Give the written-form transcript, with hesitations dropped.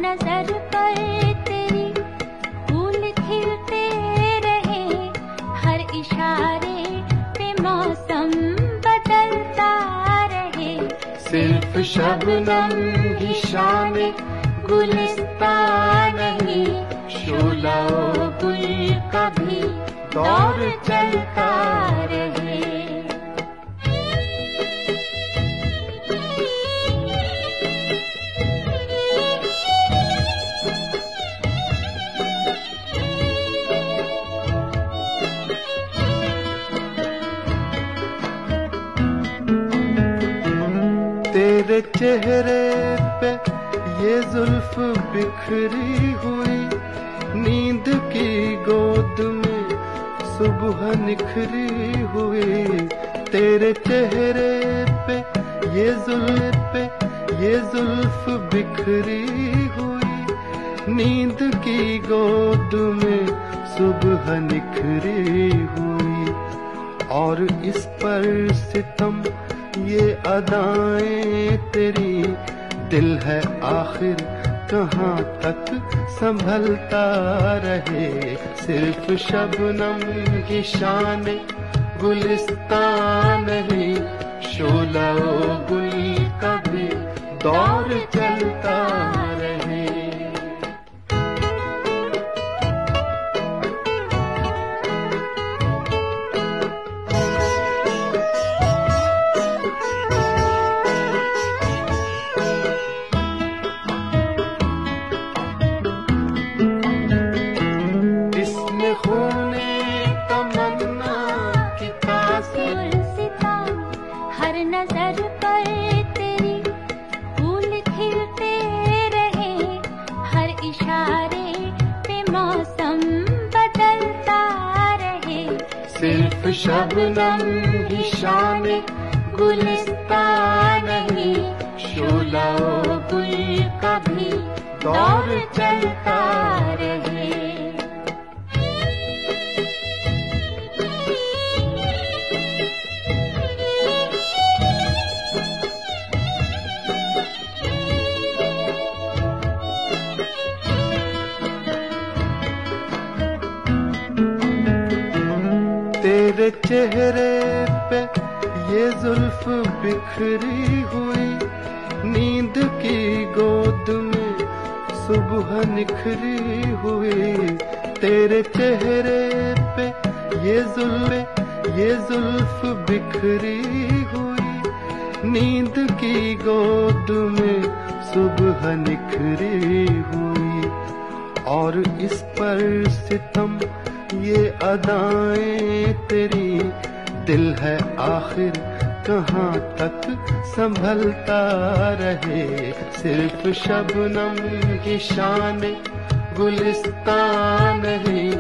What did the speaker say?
नजर पर तेरी फूल खिलते रहे, हर इशारे पे मौसम बदलता रहे। सिर्फ शबनम ही शाने गुलिस्तान नहीं, शोला गुल का भी दौर चलता रहे। तेरे चेहरे पे ये जुल्फ बिखरी हुई, नींद की गोद में सुबह निखरी हुई। तेरे चेहरे पे ये जुल्फ बिखरी हुई, नींद की गोद में सुबह निखरी हुई। और इस पर सितम ये अदाएं तेरी, दिल है आखिर कहाँ तक संभलता रहे। सिर्फ शबनम की शान गुलिस्तान नहीं, शोला गुल का भी दौर चलता रहे। हर नजर पर तेरी फूल खिलते रहे, हर इशारे पे मौसम बदलता रहे। सिर्फ शबनम ही शाने गुलिस्तान नहीं, शोला गुल का भी दौर चलता रहे। तेरे चेहरे पे ये जुल्फ बिखरी हुई, नींद की गोद में सुबह निखरी हुई। तेरे चेहरे पे ये जुल्फ बिखरी हुई, नींद की गोद में सुबह निखरी हुई। और इस पर सितम ये अदाएं तेरी, दिल है आखिर कहाँ तक संभलता रहे। सिर्फ शबनम की शान गुलिस्तान नहीं,